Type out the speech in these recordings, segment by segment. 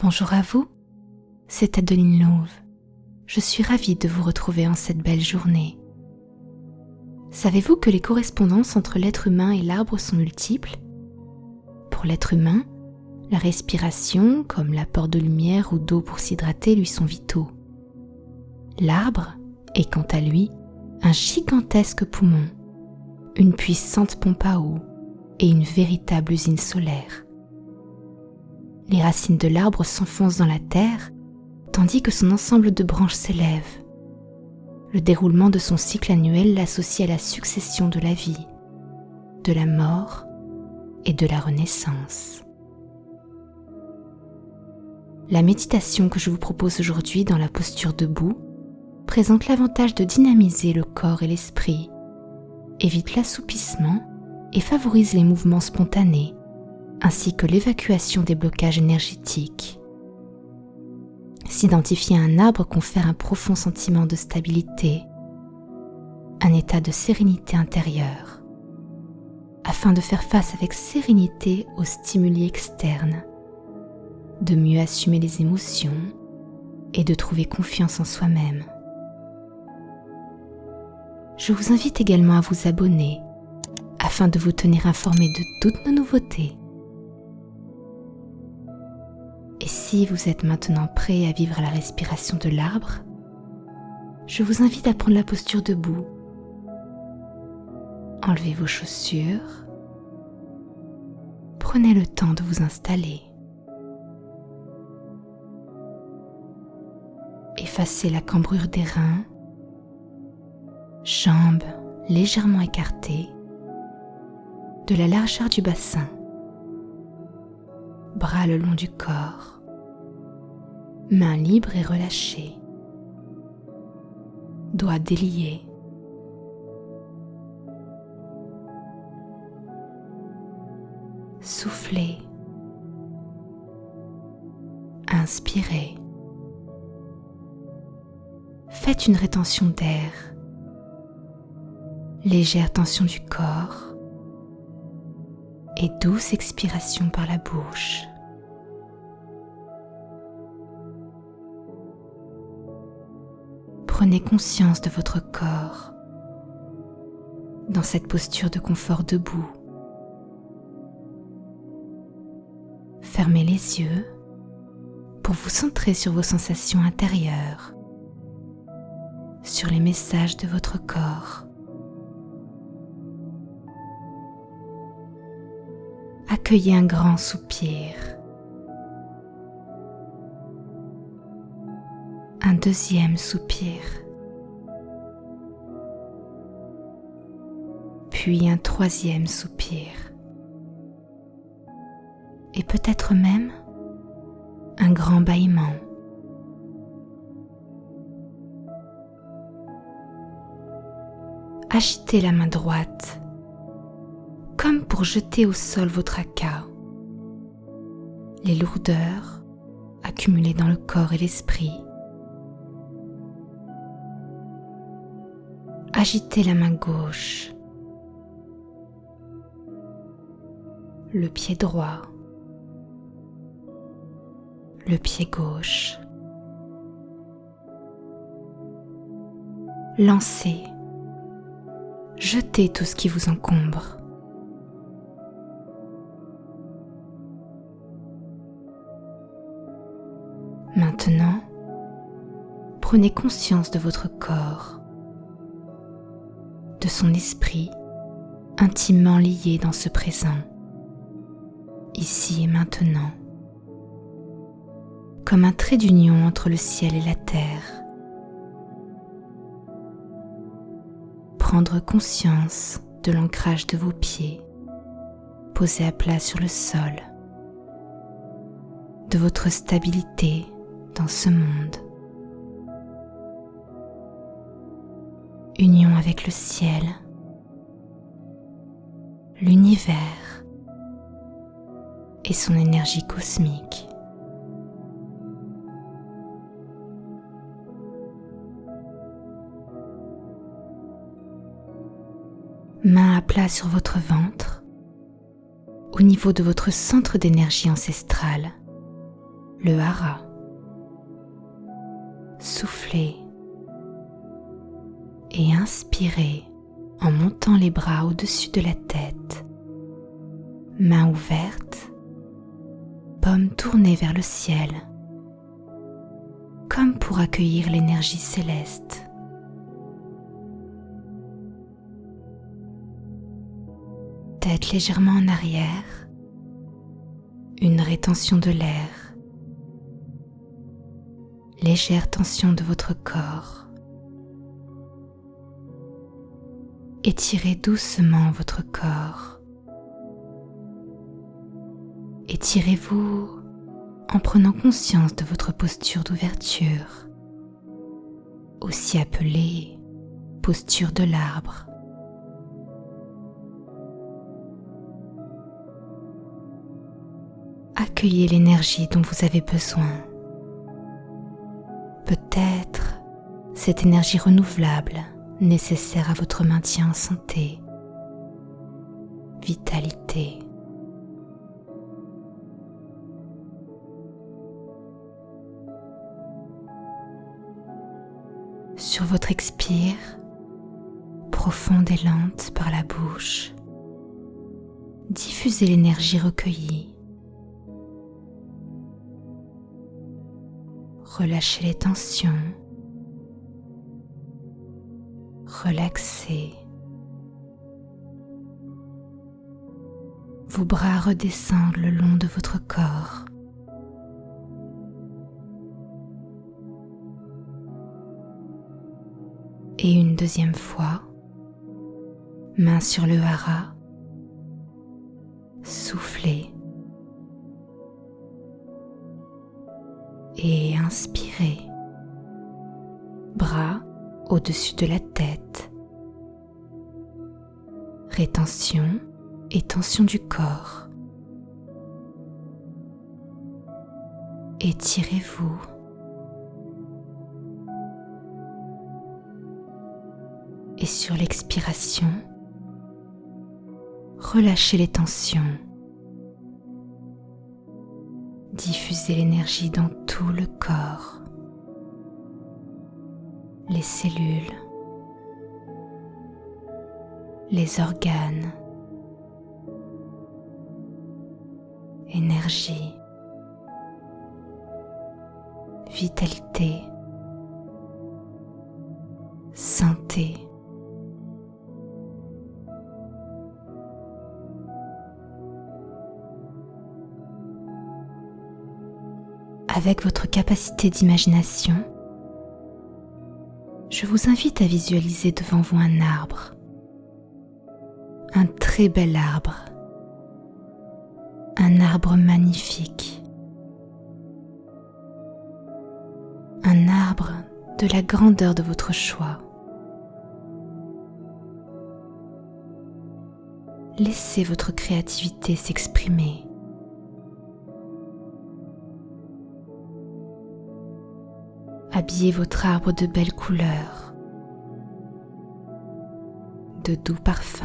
Bonjour à vous, c'est Adeline Louve. Je suis ravie de vous retrouver en cette belle journée. Savez-vous que les correspondances entre l'être humain et l'arbre sont multiples ? Pour l'être humain, la respiration, comme l'apport de lumière ou d'eau pour s'hydrater, lui sont vitaux. L'arbre est quant à lui un gigantesque poumon, une puissante pompe à eau et une véritable usine solaire. Les racines de l'arbre s'enfoncent dans la terre, tandis que son ensemble de branches s'élève. Le déroulement de son cycle annuel l'associe à la succession de la vie, de la mort et de la renaissance. La méditation que je vous propose aujourd'hui dans la posture debout présente l'avantage de dynamiser le corps et l'esprit, évite l'assoupissement et favorise les mouvements spontanés, ainsi que l'évacuation des blocages énergétiques. S'identifier à un arbre confère un profond sentiment de stabilité, un état de sérénité intérieure, afin de faire face avec sérénité aux stimuli externes, de mieux assumer les émotions et de trouver confiance en soi-même. Je vous invite également à vous abonner afin de vous tenir informé de toutes nos nouveautés. Et si vous êtes maintenant prêt à vivre à la respiration de l'arbre, je vous invite à prendre la posture debout. Enlevez vos chaussures. Prenez le temps de vous installer. Effacez la cambrure des reins, jambes légèrement écartées, de la largeur du bassin, bras le long du corps, mains libres et relâchées, doigts déliés. Soufflez, inspirez. Faites une rétention d'air, légère tension du corps et douce expiration par la bouche. Prenez conscience de votre corps dans cette posture de confort debout. Fermez les yeux pour vous centrer sur vos sensations intérieures, sur les messages de votre corps. Accueillez un grand soupir, un deuxième soupir, puis un troisième soupir, et peut-être même un grand bâillement. Agitez la main droite, comme pour jeter au sol vos tracas, les lourdeurs accumulées dans le corps et l'esprit. Agitez la main gauche, le pied droit, le pied gauche. Lancez, jetez tout ce qui vous encombre. Maintenant, prenez conscience de votre corps, de son esprit intimement lié dans ce présent, ici et maintenant, comme un trait d'union entre le ciel et la terre. Prendre conscience de l'ancrage de vos pieds, posés à plat sur le sol, de votre stabilité dans ce monde. Union avec le ciel, l'univers et son énergie cosmique. Main à plat sur votre ventre, au niveau de votre centre d'énergie ancestrale. le hara. Soufflez et inspirez en montant les bras au-dessus de la tête, mains ouvertes, paumes tournées vers le ciel, comme pour accueillir l'énergie céleste. Tête légèrement en arrière, une rétention de l'air, légère tension de votre corps. Étirez doucement votre corps. Étirez-vous en prenant conscience de votre posture d'ouverture, aussi appelée posture de l'arbre. Accueillez l'énergie dont vous avez besoin. Peut-être cette énergie renouvelable nécessaire à votre maintien en santé, vitalité. Sur votre expire, profonde et lente par la bouche, diffusez l'énergie recueillie. Relâchez les tensions. Relaxez. Vos bras redescendent le long de votre corps. Et une deuxième fois, main sur le hara, soufflez et inspirez. Bras au-dessus de la tête. Rétention et tension du corps. Étirez-vous. Et sur l'expiration, relâchez les tensions. Diffusez l'énergie dans tout le corps. Les cellules, les organes, énergie, vitalité, santé. Avec votre capacité d'imagination, je vous invite à visualiser devant vous un arbre, un très bel arbre, un arbre magnifique, un arbre de la grandeur de votre choix. Laissez votre créativité s'exprimer. Habillez votre arbre de belles couleurs, de doux parfums,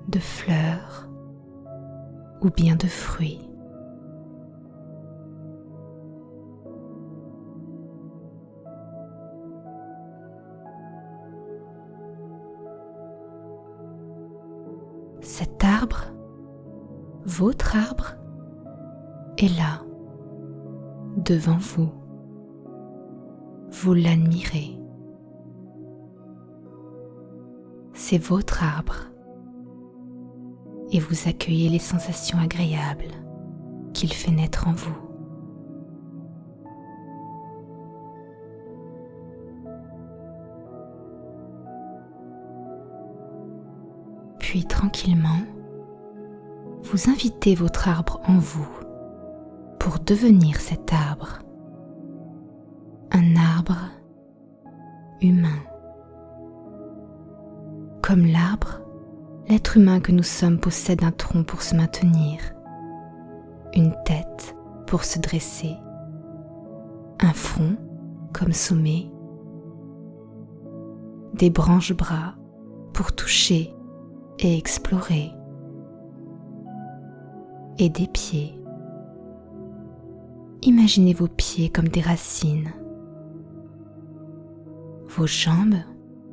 de fleurs ou bien de fruits. Cet arbre, votre arbre, est là, devant vous. Vous l'admirez. C'est votre arbre et vous accueillez les sensations agréables qu'il fait naître en vous. Puis tranquillement, vous invitez votre arbre en vous pour devenir cet arbre, un arbre humain. Comme l'arbre, l'être humain que nous sommes possède un tronc pour se maintenir, une tête pour se dresser, un front comme sommet, des branches-bras pour toucher et explorer, et des pieds. Imaginez vos pieds comme des racines, vos jambes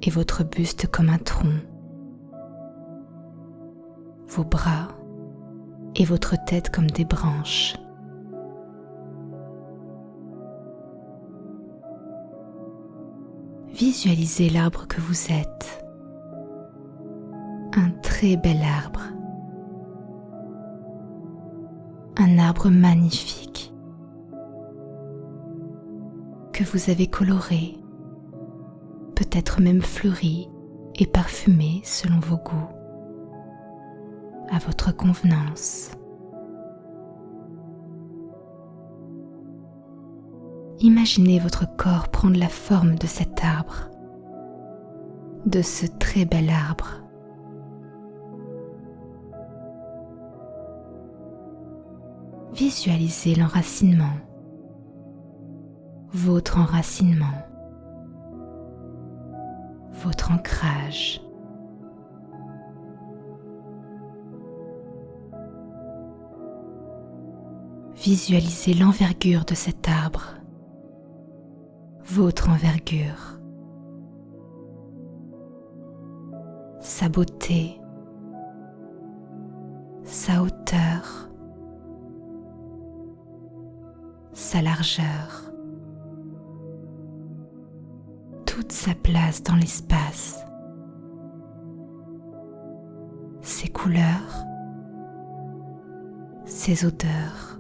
et votre buste comme un tronc, vos bras et votre tête comme des branches. Visualisez l'arbre que vous êtes, un très bel arbre, un arbre magnifique que vous avez coloré, peut-être même fleuri et parfumé selon vos goûts, à votre convenance. Imaginez votre corps prendre la forme de cet arbre, de ce très bel arbre. Visualisez l'enracinement, votre enracinement, votre ancrage. Visualisez l'envergure de cet arbre, votre envergure, sa beauté, sa hauteur, sa largeur, toute sa place dans l'espace, ses couleurs, ses odeurs.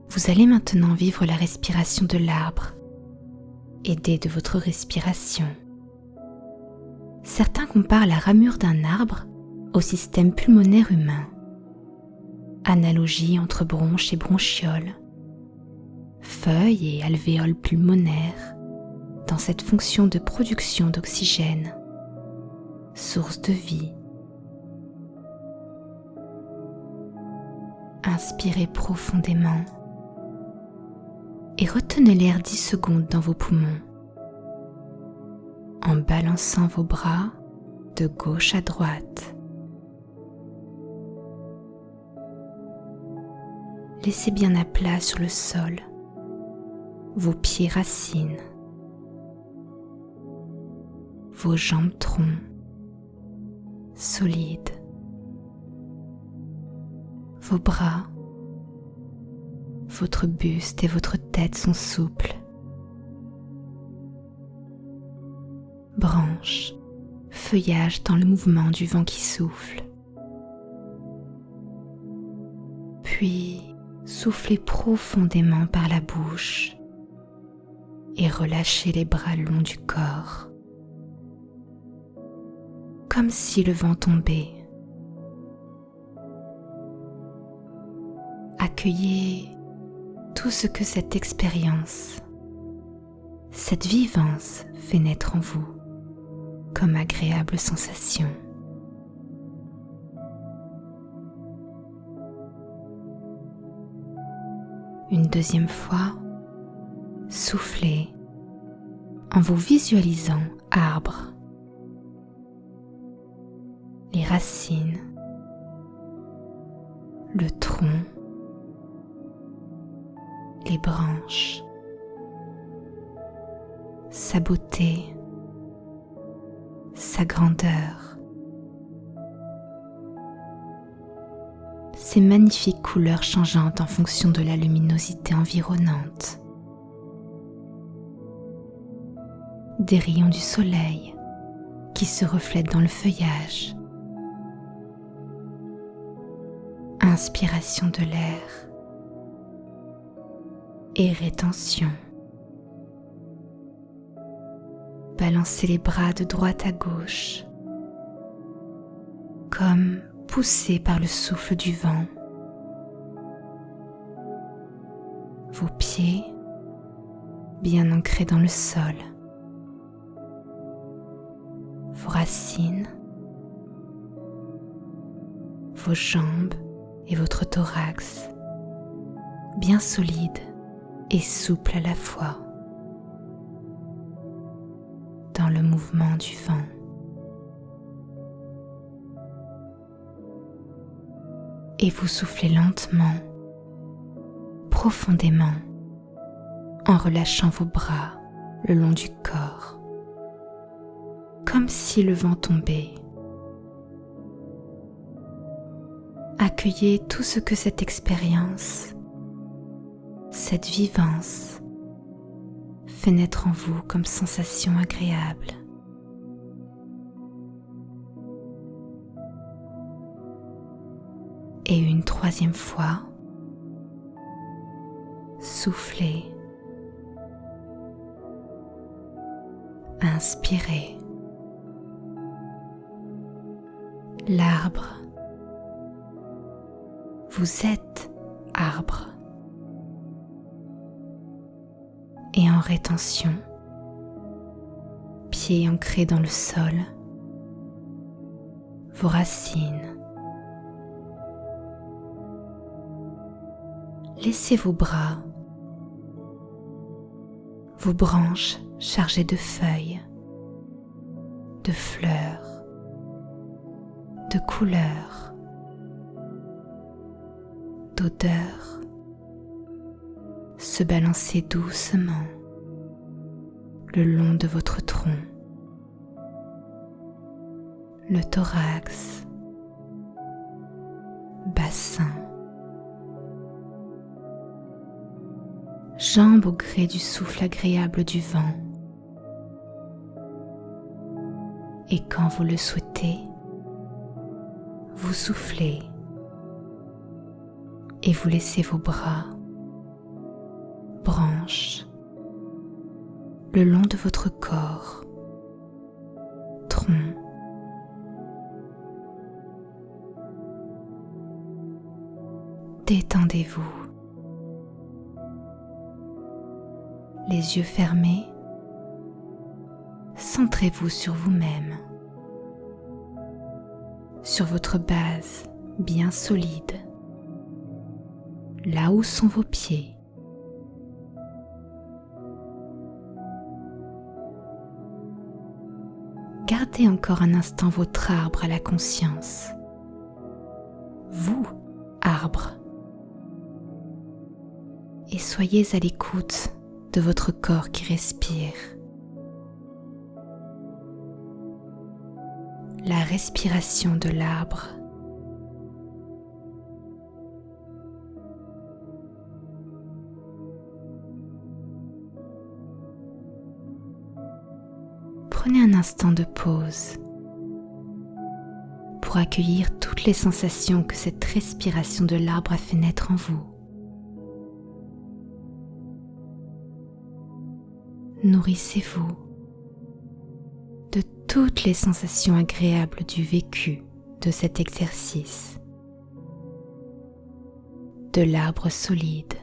Vous allez maintenant vivre la respiration de l'arbre, aidé de votre respiration. Certains comparent la ramure d'un arbre au système pulmonaire humain. Analogie entre bronches et bronchioles, feuilles et alvéoles pulmonaires dans cette fonction de production d'oxygène, source de vie. Inspirez profondément et retenez l'air 10 secondes dans vos poumons en balançant vos bras de gauche à droite. Laissez bien à plat sur le sol vos pieds racines, vos jambes troncs solides, vos bras, votre buste et votre tête sont souples. Branches, feuillage dans le mouvement du vent qui souffle. Puis, soufflez profondément par la bouche et relâchez les bras longs du corps, comme si le vent tombait. Accueillez tout ce que cette expérience, cette vivance fait naître en vous comme agréable sensation. Une deuxième fois, soufflez en vous visualisant arbre, les racines, le tronc, les branches, sa beauté, sa grandeur, ses magnifiques couleurs changeantes en fonction de la luminosité environnante, des rayons du soleil qui se reflètent dans le feuillage, inspiration de l'air et rétention. Balancez les bras de droite à gauche, comme poussés par le souffle du vent. Vos pieds bien ancrés dans le sol. Vos racines, vos jambes et votre thorax bien solides et souple à la fois dans le mouvement du vent. Et vous soufflez lentement, profondément, en relâchant vos bras le long du corps, comme si le vent tombait. Accueillez tout ce que cette expérience, cette vivance, fait naître en vous comme sensation agréable. Et une troisième fois, soufflez, inspirez. L'arbre, vous êtes arbre. Et en rétention, pieds ancrés dans le sol, vos racines. Laissez vos bras, vos branches chargées de feuilles, de fleurs, de couleurs, d'odeurs, se balancer doucement le long de votre tronc, le thorax, bassin, jambes au gré du souffle agréable du vent. Et quand vous le souhaitez, vous soufflez et vous laissez vos bras, branches, le long de votre corps, tronc, détendez-vous. Les yeux fermés, centrez-vous sur vous-même, sur votre base bien solide, là où sont vos pieds. Gardez encore un instant votre arbre à la conscience. Vous, arbre. Et soyez à l'écoute de votre corps qui respire. La respiration de l'arbre. Prenez un instant de pause pour accueillir toutes les sensations que cette respiration de l'arbre a fait naître en vous. Nourrissez-vous de toutes les sensations agréables du vécu de cet exercice, de l'arbre solide,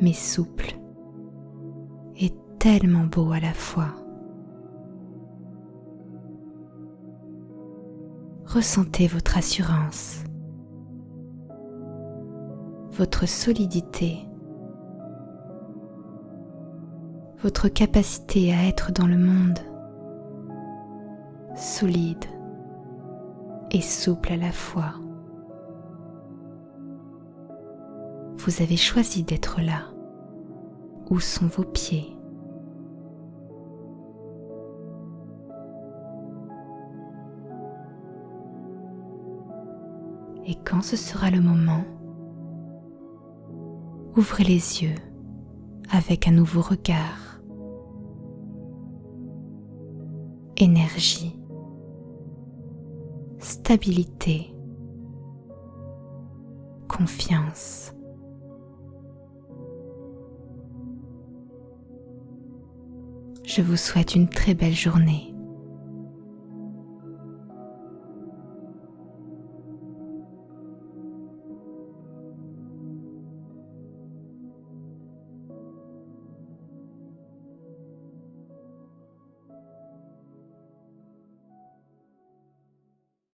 mais souple et tellement beau à la fois. Ressentez votre assurance, votre solidité, votre capacité à être dans le monde, solide et souple à la fois. Vous avez choisi d'être là. Où sont vos pieds? Et quand ce sera le moment, ouvrez les yeux avec un nouveau regard. Énergie, stabilité, confiance. Je vous souhaite une très belle journée.